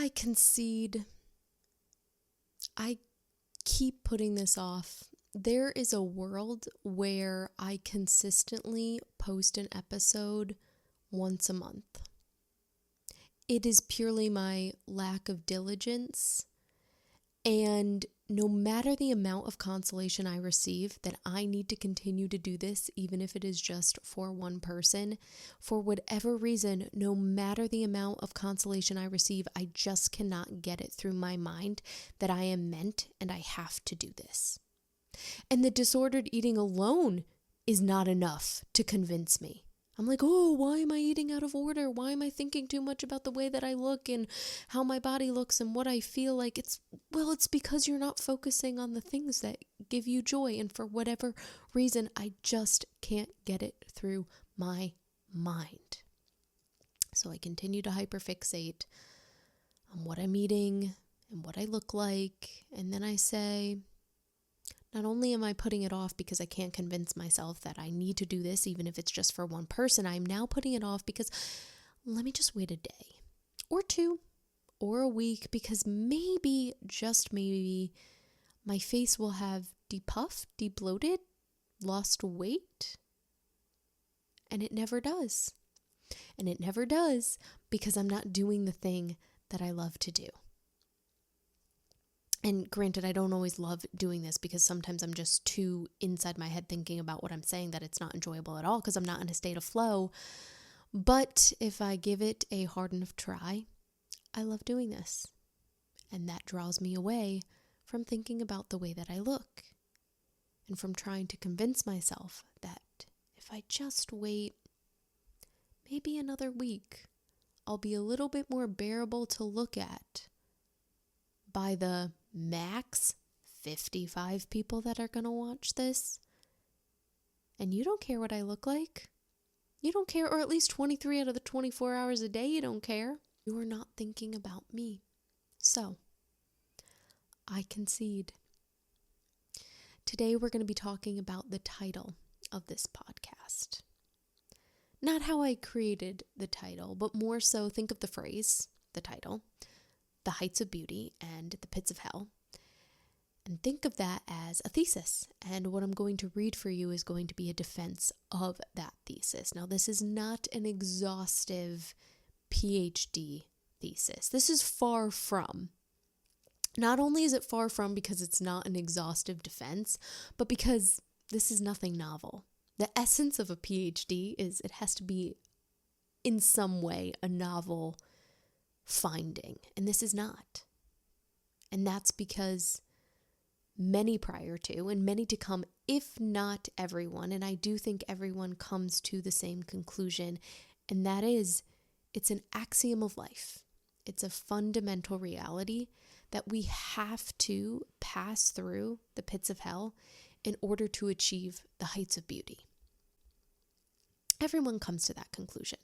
I concede. I keep putting this off. There is a world where I consistently post an episode once a month. It is purely my lack of diligence, and no matter the amount of consolation I receive that I need to continue to do this, even if it is just for one person, for whatever reason, no matter the amount of consolation I receive, I just cannot get it through my mind that I am meant and I have to do this. And the disordered eating alone is not enough to convince me. I'm like, oh, why am I eating out of order? Why am I thinking too much about the way that I look and how my body looks and what I feel like? It's because you're not focusing on the things that give you joy. And for whatever reason, I just can't get it through my mind. So I continue to hyperfixate on what I'm eating and what I look like. And then I say, not only am I putting it off because I can't convince myself that I need to do this, even if it's just for one person, I'm now putting it off because let me just wait a day or two or a week, because maybe, just maybe, my face will have depuffed, debloated, lost weight. And it never does. And it never does because I'm not doing the thing that I love to do. And granted, I don't always love doing this because sometimes I'm just too inside my head thinking about what I'm saying that it's not enjoyable at all because I'm not in a state of flow. But if I give it a hard enough try, I love doing this. And that draws me away from thinking about the way that I look and from trying to convince myself that if I just wait maybe another week, I'll be a little bit more bearable to look at by the max 55 people that are going to watch this. And you don't care what I look like. You don't care, or at least 23 out of the 24 hours a day you don't care. You are not thinking about me. So, I concede. Today we're going to be talking about the title of this podcast. Not how I created the title, but more so think of the phrase, the title, the heights of beauty and the pits of hell. And think of that as a thesis. And what I'm going to read for you is going to be a defense of that thesis. Now, this is not an exhaustive PhD thesis. This is far from. Not only is it far from because it's not an exhaustive defense, but because this is nothing novel. The essence of a PhD is it has to be in some way a novel finding, and this is not. And that's because many prior to and many to come, if not everyone, and I do think everyone comes to the same conclusion, and that is it's an axiom of life. It's a fundamental reality that we have to pass through the pits of hell in order to achieve the heights of beauty. Everyone comes to that conclusion.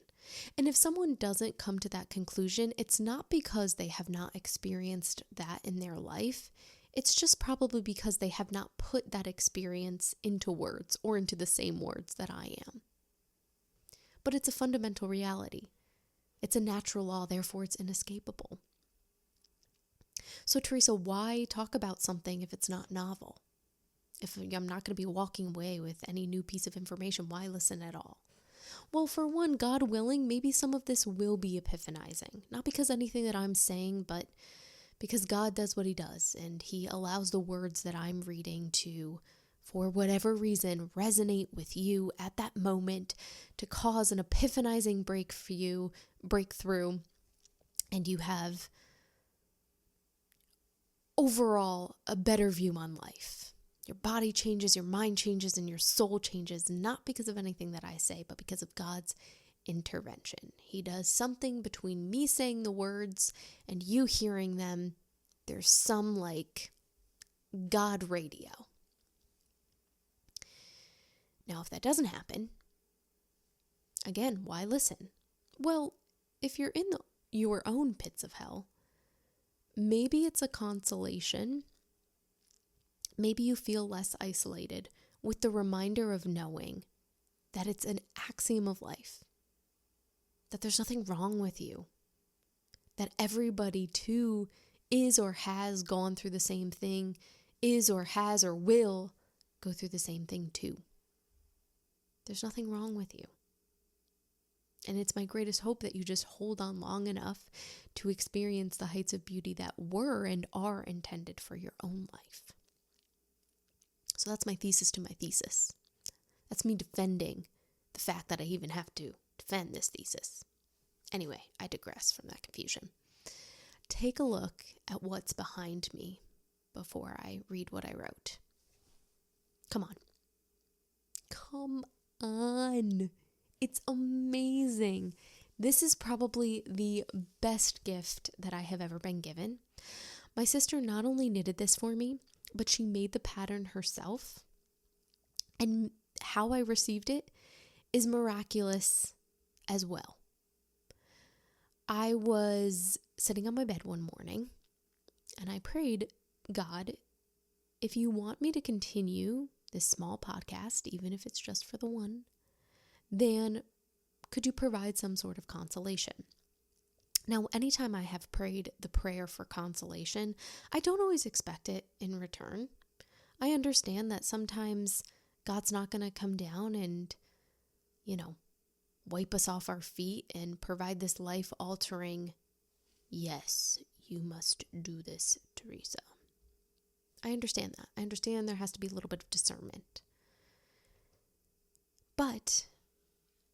And if someone doesn't come to that conclusion, it's not because they have not experienced that in their life. It's just probably because they have not put that experience into words or into the same words that I am. But it's a fundamental reality. It's a natural law, therefore it's inescapable. So Teresa, why talk about something if it's not novel? If I'm not going to be walking away with any new piece of information, why listen at all? Well, for one, God willing, maybe some of this will be epiphanizing. Not because anything that I'm saying, but because God does what he does, and he allows the words that I'm reading to, for whatever reason, resonate with you at that moment to cause an epiphanizing breakthrough, and you have overall a better view on life. Your body changes, your mind changes, and your soul changes, not because of anything that I say, but because of God's intervention. He does something between me saying the words and you hearing them. There's some like God radio. Now, if that doesn't happen, again, why listen? Well, if you're in your own pits of hell, maybe it's a consolation. Maybe you feel less isolated with the reminder of knowing that it's an axiom of life, that there's nothing wrong with you, that everybody too is or has gone through the same thing, is or has or will go through the same thing too. There's nothing wrong with you. And it's my greatest hope that you just hold on long enough to experience the heights of beauty that were and are intended for your own life. So that's my thesis to my thesis. That's me defending the fact that I even have to defend this thesis. Anyway, I digress from that confusion. Take a look at what's behind me before I read what I wrote. Come on. Come on. It's amazing. This is probably the best gift that I have ever been given. My sister not only knitted this for me, but she made the pattern herself. And how I received it is miraculous as well. I was sitting on my bed one morning and I prayed, God, if you want me to continue this small podcast, even if it's just for the one, then could you provide some sort of consolation? Now, anytime I have prayed the prayer for consolation, I don't always expect it in return. I understand that sometimes God's not going to come down and, wipe us off our feet and provide this life-altering, yes, you must do this, Teresa. I understand that. I understand there has to be a little bit of discernment. But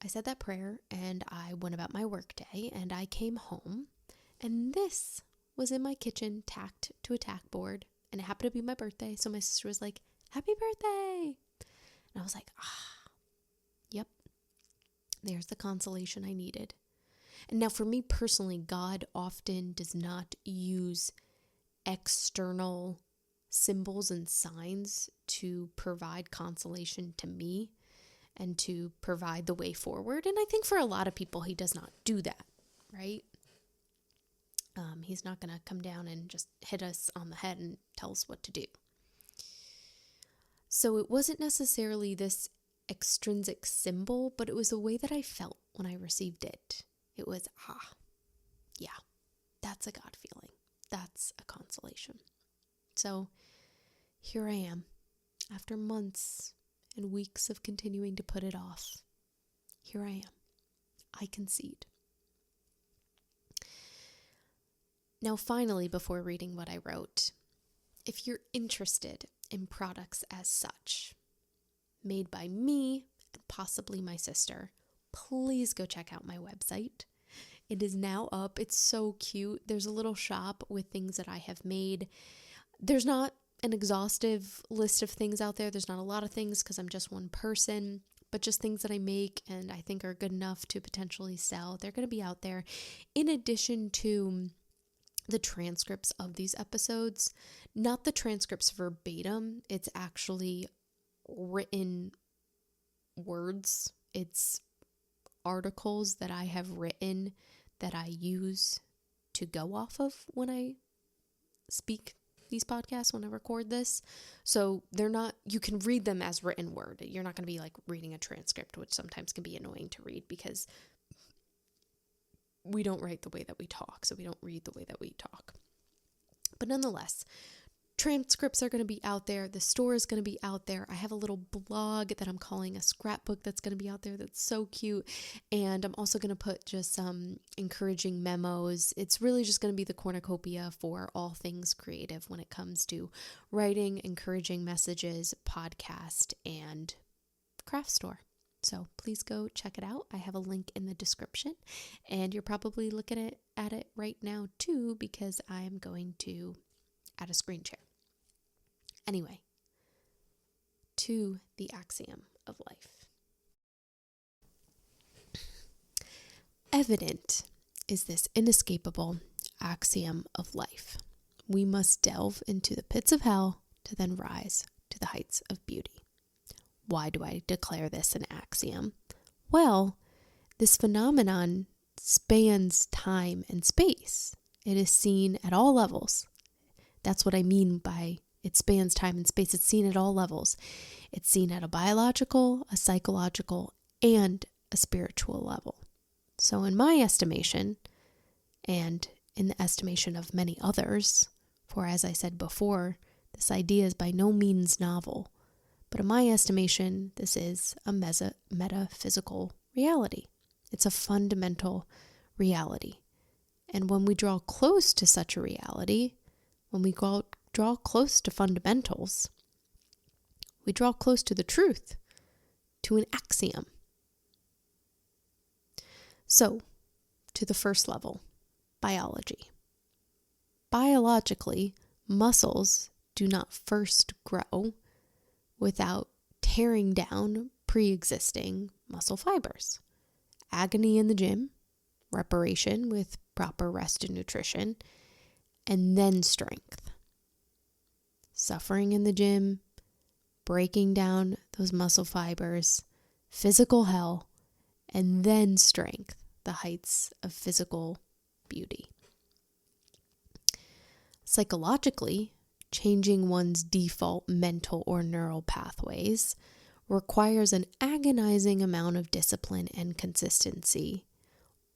I said that prayer and I went about my work day and I came home and this was in my kitchen tacked to a tack board and it happened to be my birthday. So my sister was like, happy birthday. And I was like, yep, there's the consolation I needed. And now for me personally, God often does not use external symbols and signs to provide consolation to me and to provide the way forward. And I think for a lot of people, he does not do that, right? He's not going to come down and just hit us on the head and tell us what to do. So it wasn't necessarily this extrinsic symbol, but it was the way that I felt when I received it. It was, yeah, that's a God feeling. That's a consolation. So here I am, after months and weeks of continuing to put it off. Here I am. I concede. Now, finally, before reading what I wrote, if you're interested in products as such, made by me and possibly my sister, please go check out my website. It is now up. It's so cute. There's a little shop with things that I have made. There's not an exhaustive list of things out there. There's not a lot of things because I'm just one person, but just things that I make and I think are good enough to potentially sell. They're going to be out there. In addition to the transcripts of these episodes, not the transcripts verbatim. It's actually written words. It's articles that I have written that I use to go off of when I speak these podcasts, when I record this. So they're not, you can read them as written word. You're not going to be like reading a transcript, which sometimes can be annoying to read because we don't write the way that we talk. So we don't read the way that we talk. But nonetheless, transcripts are going to be out there. The store is going to be out there. I have a little blog that I'm calling a scrapbook that's going to be out there that's so cute. And I'm also going to put just some encouraging memos. It's really just going to be the cornucopia for all things creative when it comes to writing, encouraging messages, podcast, and craft store. So please go check it out. I have a link in the description and you're probably looking at it right now too because I'm going to add a screen share. Anyway, to the axiom of life. Evident is this inescapable axiom of life. We must delve into the pits of hell to then rise to the heights of beauty. Why do I declare this an axiom? Well, this phenomenon spans time and space. It is seen at all levels. That's what I mean by it spans time and space. It's seen at all levels. It's seen at a biological, a psychological, and a spiritual level. So in my estimation, and in the estimation of many others, for as I said before, this idea is by no means novel, but in my estimation, this is a metaphysical reality. It's a fundamental reality. And when we draw close to such a reality, when we draw close to fundamentals, we draw close to the truth, to an axiom. So, to the first level, biology. Biologically, muscles do not first grow without tearing down pre-existing muscle fibers. Agony in the gym, reparation with proper rest and nutrition, and then strength. Suffering in the gym, breaking down those muscle fibers, physical hell, and then strength, the heights of physical beauty. Psychologically, changing one's default mental or neural pathways requires an agonizing amount of discipline and consistency,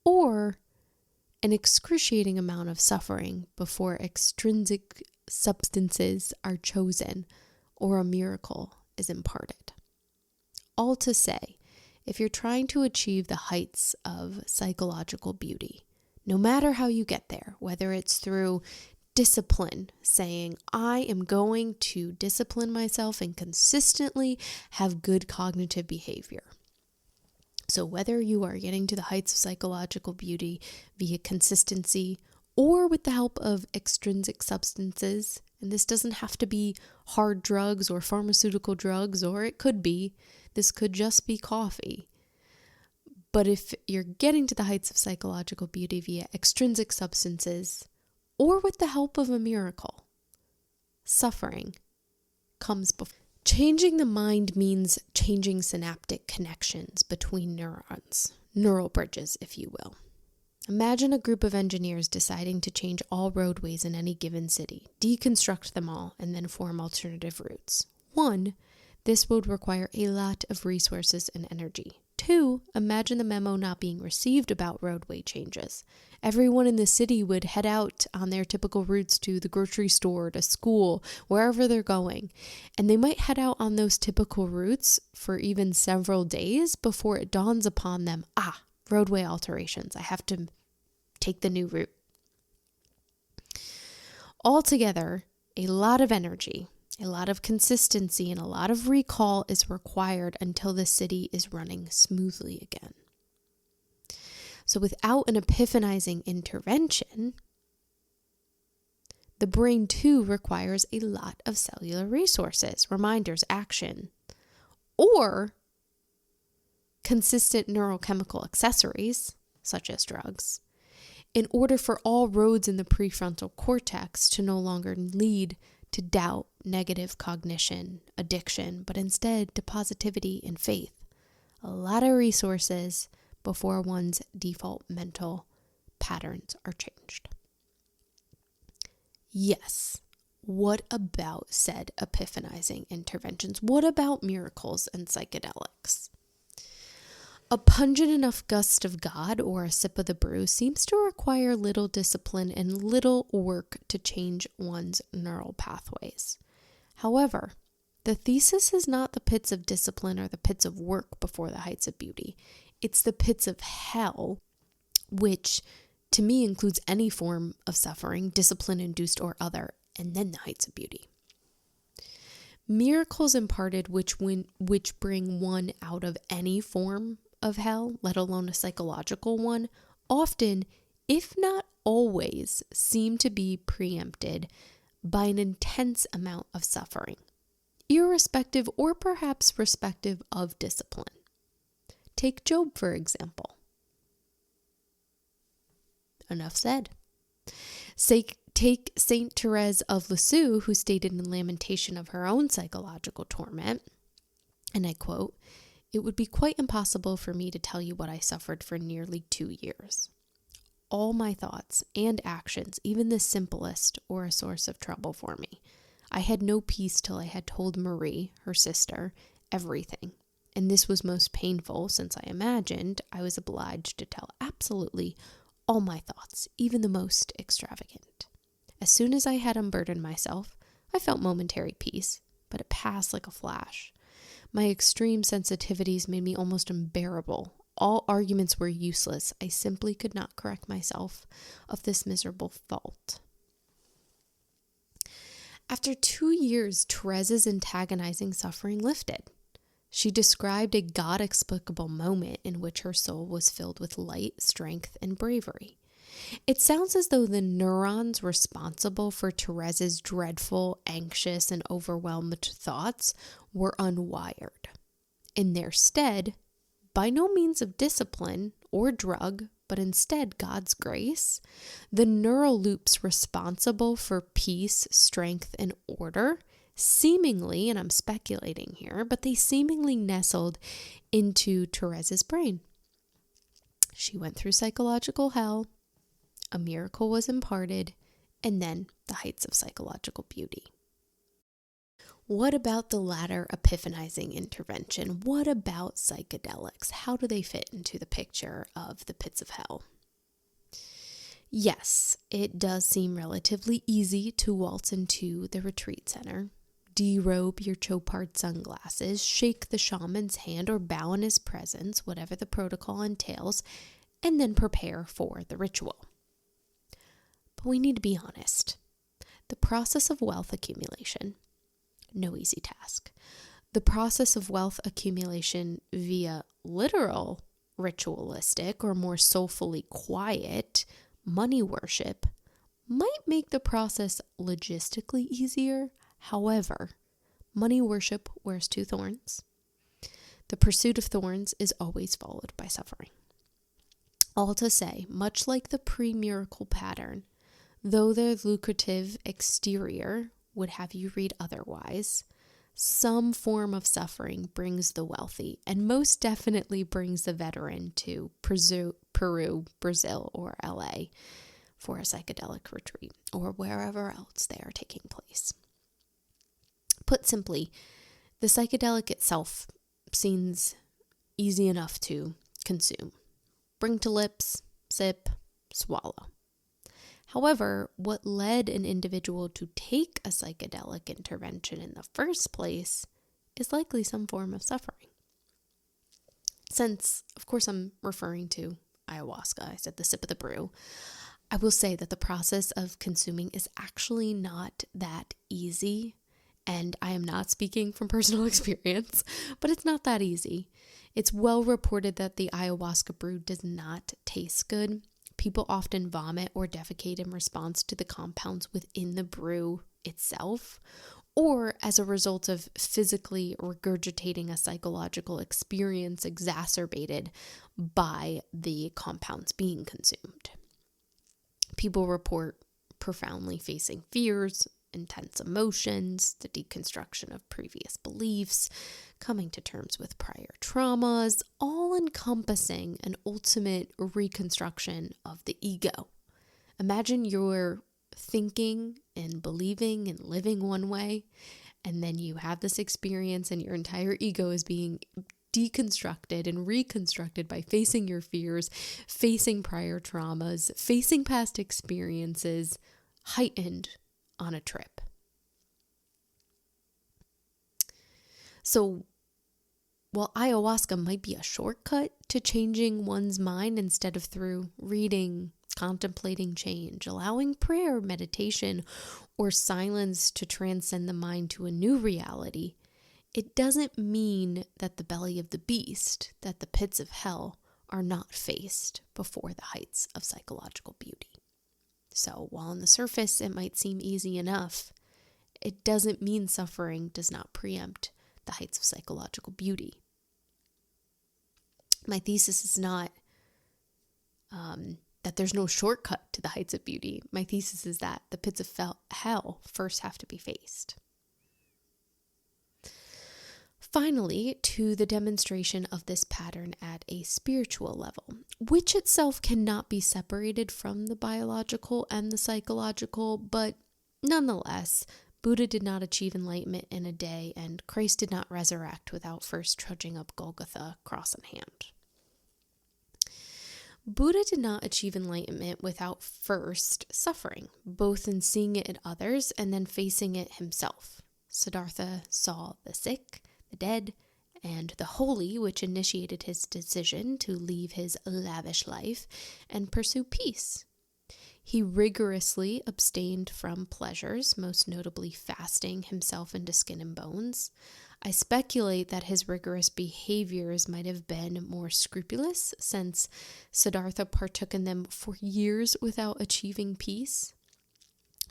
or an excruciating amount of suffering before extrinsic substances are chosen or a miracle is imparted. All to say, if you're trying to achieve the heights of psychological beauty, no matter how you get there, whether it's through discipline, saying, I am going to discipline myself and consistently have good cognitive behavior. So whether you are getting to the heights of psychological beauty via consistency or with the help of extrinsic substances, and this doesn't have to be hard drugs or pharmaceutical drugs, or it could be, this could just be coffee. But if you're getting to the heights of psychological beauty via extrinsic substances, or with the help of a miracle, suffering comes before. Changing the mind means changing synaptic connections between neurons, neural bridges, if you will. Imagine a group of engineers deciding to change all roadways in any given city, deconstruct them all, and then form alternative routes. 1, this would require a lot of resources and energy. 2, imagine the memo not being received about roadway changes. Everyone in the city would head out on their typical routes to the grocery store, to school, wherever they're going. And they might head out on those typical routes for even several days before it dawns upon them, roadway alterations. I have to take the new route. Altogether, a lot of energy, a lot of consistency, and a lot of recall is required until the city is running smoothly again. So without an epiphanizing intervention, the brain too requires a lot of cellular resources, reminders, action, or consistent neurochemical accessories, such as drugs, in order for all roads in the prefrontal cortex to no longer lead to doubt, negative cognition, addiction, but instead to positivity and faith. A lot of resources before one's default mental patterns are changed. Yes, what about said epiphanizing interventions? What about miracles and psychedelics? A pungent enough gust of God or a sip of the brew seems to require little discipline and little work to change one's neural pathways. However, the thesis is not the pits of discipline or the pits of work before the heights of beauty. It's the pits of hell, which to me includes any form of suffering, discipline-induced or other, and then the heights of beauty. Miracles imparted which bring one out of any form of hell, let alone a psychological one, often, if not always, seem to be preempted by an intense amount of suffering, irrespective or perhaps respective of discipline. Take Job, for example. Enough said. Take Saint Therese of Lisieux, who stated in lamentation of her own psychological torment, and I quote, "It would be quite impossible for me to tell you what I suffered for nearly 2 years. All my thoughts and actions, even the simplest, were a source of trouble for me. I had no peace till I had told Marie, her sister, everything. And this was most painful, since I imagined I was obliged to tell absolutely all my thoughts, even the most extravagant. As soon as I had unburdened myself, I felt momentary peace, but it passed like a flash. My extreme sensitivities made me almost unbearable. All arguments were useless. I simply could not correct myself of this miserable fault. After 2 years, Therese's antagonizing suffering lifted. She described a God-explicable moment in which her soul was filled with light, strength, and bravery. It sounds as though the neurons responsible for Therese's dreadful, anxious, and overwhelmed thoughts were unwired. In their stead, by no means of discipline or drug, but instead God's grace, the neural loops responsible for peace, strength, and order seemingly, and I'm speculating here, but they seemingly nestled into Therese's brain. She went through psychological hell, a miracle was imparted, and then the heights of psychological beauty. What about the latter epiphanizing intervention? What about psychedelics? How do they fit into the picture of the pits of hell? Yes, it does seem relatively easy to waltz into the retreat center, derobe your chopard sunglasses, shake the shaman's hand or bow in his presence, whatever the protocol entails, and then prepare for the ritual. But we need to be honest. The process of wealth accumulation, no easy task. The process of wealth accumulation via literal, ritualistic, or more soulfully quiet money worship might make the process logistically easier. However, money worship wears 2 thorns. The pursuit of thorns is always followed by suffering. All to say, much like the pre-miracle pattern, though their lucrative exterior would have you read otherwise, some form of suffering brings the wealthy and most definitely brings the veteran to Peru, Brazil, or LA for a psychedelic retreat or wherever else they are taking place. Put simply, the psychedelic itself seems easy enough to consume. Bring to lips, sip, swallow. However, what led an individual to take a psychedelic intervention in the first place is likely some form of suffering. Since, of course, I'm referring to ayahuasca, I said the sip of the brew, I will say that the process of consuming is actually not that easy. And I am not speaking from personal experience, but it's not that easy. It's well reported that the ayahuasca brew does not taste good. People often vomit or defecate in response to the compounds within the brew itself, or as a result of physically regurgitating a psychological experience exacerbated by the compounds being consumed. People report profoundly facing fears, intense emotions, the deconstruction of previous beliefs, coming to terms with prior traumas, all encompassing an ultimate reconstruction of the ego. Imagine you're thinking and believing and living one way, and then you have this experience and your entire ego is being deconstructed and reconstructed by facing your fears, facing prior traumas, facing past experiences, heightened on a trip. So while ayahuasca might be a shortcut to changing one's mind instead of through reading, contemplating change, allowing prayer, meditation, or silence to transcend the mind to a new reality, it doesn't mean that the belly of the beast, that the pits of hell, are not faced before the heights of psychological beauty. So while on the surface it might seem easy enough, it doesn't mean suffering does not preempt the heights of psychological beauty. My thesis is not that there's no shortcut to the heights of beauty. My thesis is that the pits of hell first have to be faced. Finally, to the demonstration of this pattern at a spiritual level, which itself cannot be separated from the biological and the psychological, but nonetheless, Buddha did not achieve enlightenment in a day, and Christ did not resurrect without first trudging up Golgotha, cross in hand. Buddha did not achieve enlightenment without first suffering, both in seeing it in others and then facing it himself. Siddhartha saw the sick, the dead, and the holy, which initiated his decision to leave his lavish life and pursue peace. He rigorously abstained from pleasures, most notably fasting himself into skin and bones. I speculate that his rigorous behaviors might have been more scrupulous, since Siddhartha partook in them for years without achieving peace.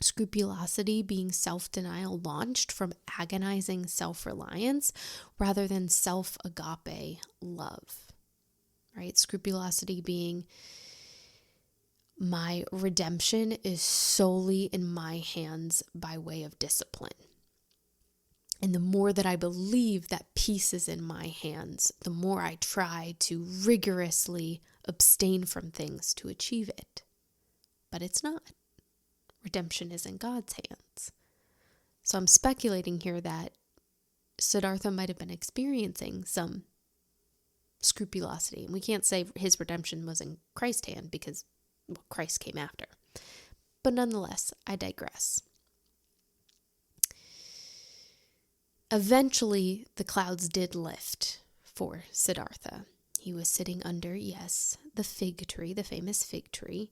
Scrupulosity being self-denial launched from agonizing self-reliance rather than self-agape love, right? Scrupulosity being, my redemption is solely in my hands by way of discipline. And the more that I believe that peace is in my hands, the more I try to rigorously abstain from things to achieve it. But it's not. Redemption is in God's hands. So I'm speculating here that Siddhartha might have been experiencing some scrupulosity. And we can't say his redemption was in Christ's hand because Christ came after. But nonetheless, I digress. Eventually, the clouds did lift for Siddhartha. He was sitting under, yes, the fig tree, the famous fig tree.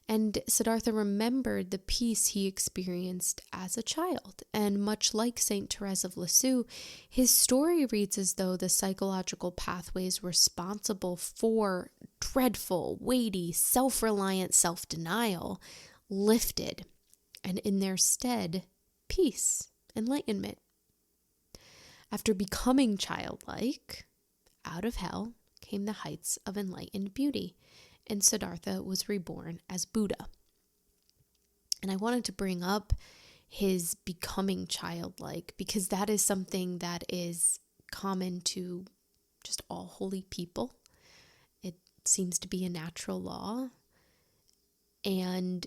And Siddhartha remembered the peace he experienced as a child. And much like Saint Therese of Lisieux, his story reads as though the psychological pathways responsible for dreadful, weighty, self-reliant self-denial lifted, and in their stead, peace, enlightenment. After becoming childlike, out of hell came the heights of enlightened beauty, and Siddhartha was reborn as Buddha. And I wanted to bring up his becoming childlike because that is something that is common to just all holy people. It seems to be a natural law. And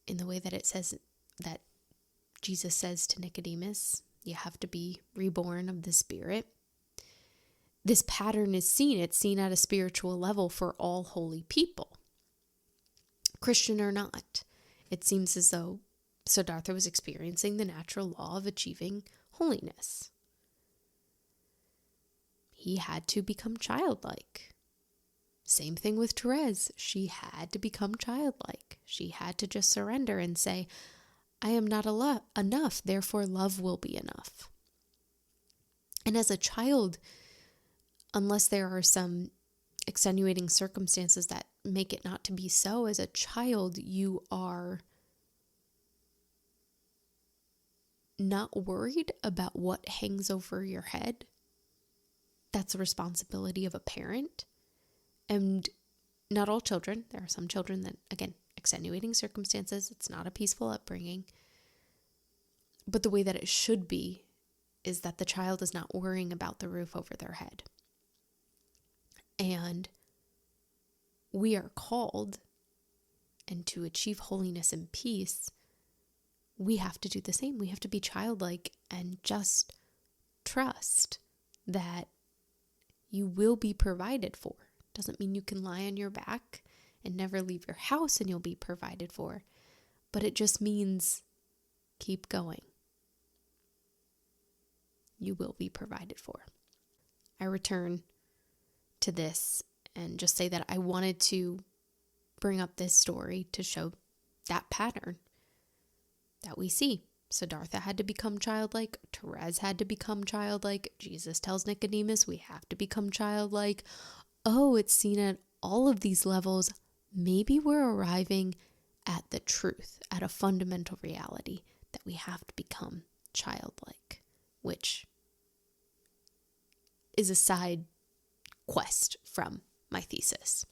in the way that it says, that Jesus says to Nicodemus, you have to be reborn of the Spirit. This pattern is seen. It's seen at a spiritual level for all holy people, Christian or not. It seems as though Siddhartha was experiencing the natural law of achieving holiness. He had to become childlike. Same thing with Therese. She had to become childlike. She had to just surrender and say, I am not enough, therefore love will be enough. And as a child, unless there are some extenuating circumstances that make it not to be so, as a child, you are not worried about what hangs over your head. That's the responsibility of a parent. And not all children. There are some children that, again, extenuating circumstances, it's not a peaceful upbringing. But the way that it should be is that the child is not worrying about the roof over their head. And we are called, and to achieve holiness and peace, we have to do the same. We have to be childlike and just trust that you will be provided for. Doesn't mean you can lie on your back and never leave your house and you'll be provided for. But it just means keep going. You will be provided for. I return to this and just say that I wanted to bring up this story to show that pattern that we see. Siddhartha had to become childlike. Therese had to become childlike. Jesus tells Nicodemus we have to become childlike. Oh, it's seen at all of these levels. Maybe we're arriving at the truth, at a fundamental reality that we have to become childlike, which is a side quest from my thesis.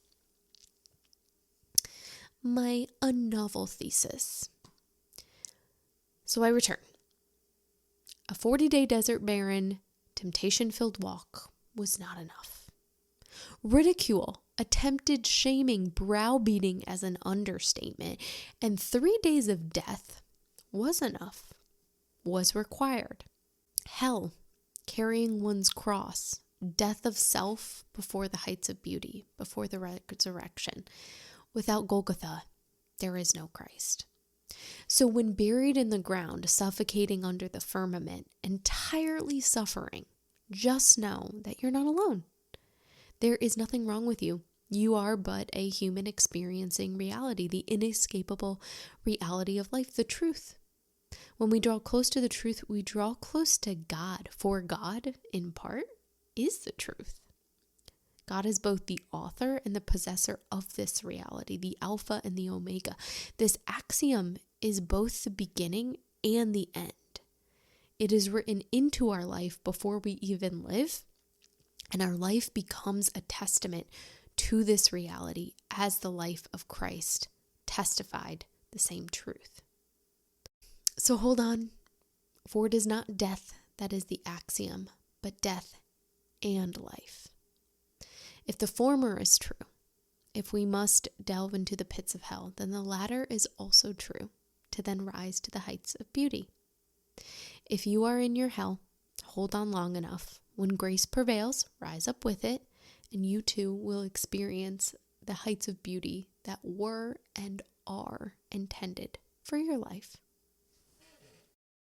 My unnovel thesis. So I return. A 40-day desert barren, temptation-filled walk was not enough. Ridicule, attempted shaming, browbeating as an understatement, and 3 days of death was enough, was required. Hell, carrying one's cross, death of self before the heights of beauty, before the resurrection. Without Golgotha, there is no Christ. So when buried in the ground, suffocating under the firmament, entirely suffering, just know that you're not alone. There is nothing wrong with you. You are but a human experiencing reality, the inescapable reality of life, the truth. When we draw close to the truth, we draw close to God, for God, in part, is the truth. God is both the author and the possessor of this reality, the Alpha and the Omega. This axiom is both the beginning and the end. It is written into our life before we even live, and our life becomes a testament to this reality as the life of Christ testified the same truth. So hold on, for it is not death that is the axiom, but death and life. If the former is true, if we must delve into the pits of hell, then the latter is also true, to then rise to the heights of beauty. If you are in your hell, hold on long enough. When grace prevails, rise up with it, and you too will experience the heights of beauty that were and are intended for your life.